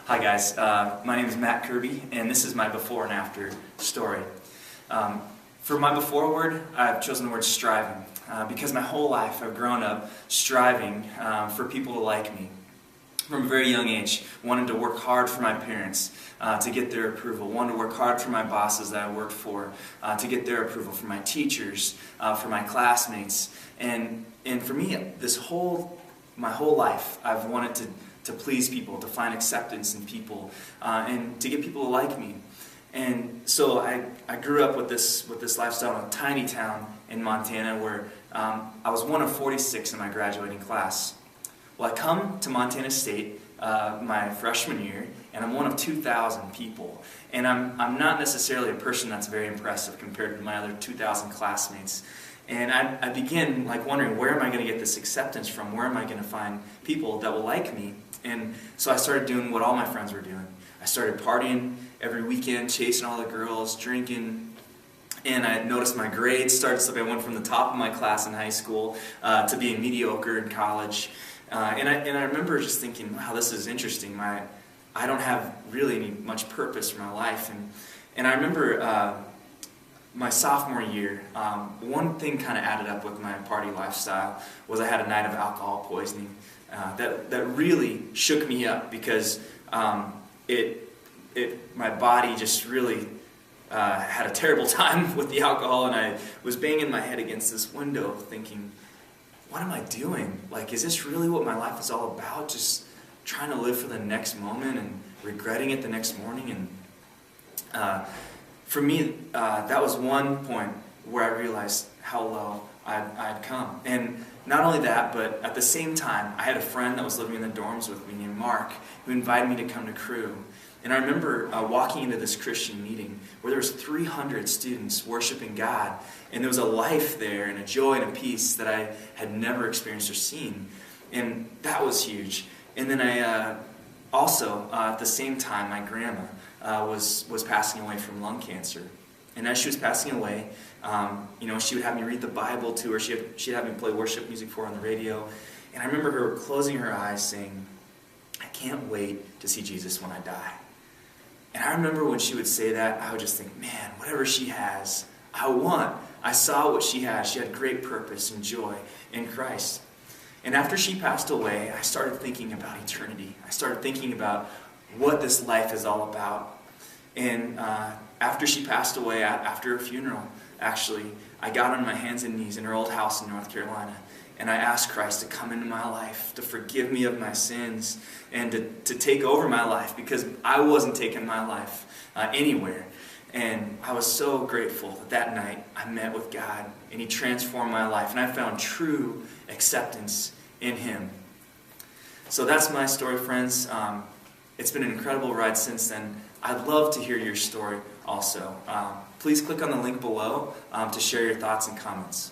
Hi guys, my name is Matt Kirby, and this is my before and after story. For my before word, I've chosen the word striving, because my whole life I've grown up striving for people to like me. From a very young age, wanted to work hard for my parents to get their approval, wanted to work hard for my bosses that I worked for to get their approval, for my teachers, for my classmates. And for me, my whole life, I've wanted to please people, to find acceptance in people, and to get people to like me. And so I grew up with this lifestyle in a tiny town in Montana where I was one of 46 in my graduating class. Well, I come to Montana State my freshman year, and I'm one of 2,000 people. And I'm not necessarily a person that's very impressive compared to my other 2,000 classmates. And I begin wondering, where am I going to get this acceptance from? Where am I going to find people that will like me? And so I started doing what all my friends were doing. I started partying every weekend, chasing all the girls, drinking. And I noticed my grades started slipping. I went from the top of my class in high school to being mediocre in college. And I remember just thinking, wow, this is interesting. I don't have really much purpose for my life. And I remember my sophomore year, one thing kind of added up with my party lifestyle was I had a night of alcohol poisoning that really shook me up because my body just really had a terrible time with the alcohol, and I was banging my head against this window thinking, what am I doing? Is this really what my life is all about? Just trying to live for the next moment and regretting it the next morning. And for me, that was one point where I realized how low I'd come. And not only that, but at the same time, I had a friend that was living in the dorms with me named Mark, who invited me to come to Crew. And I remember walking into this Christian meeting where there was 300 students worshiping God, and there was a life there and a joy and a peace that I had never experienced or seen. And that was huge. And then I also, at the same time, my grandma was passing away from lung cancer. And as she was passing away, she would have me read the Bible to her. She'd have me play worship music for her on the radio. And I remember her closing her eyes saying, "I can't wait to see Jesus when I die." And I remember when she would say that, I would just think, man, whatever she has, I want. I saw what she had. She had great purpose and joy in Christ. And after she passed away, I started thinking about eternity. I started thinking about what this life is all about. And after she passed away, after her funeral, actually, I got on my hands and knees in her old house in North Carolina, and I asked Christ to come into my life, to forgive me of my sins, and to take over my life, because I wasn't taking my life anywhere. And I was so grateful that night I met with God, and He transformed my life, and I found true acceptance in Him. So that's my story, friends. It's been an incredible ride since then. I'd love to hear your story also. Please click on the link below to share your thoughts and comments.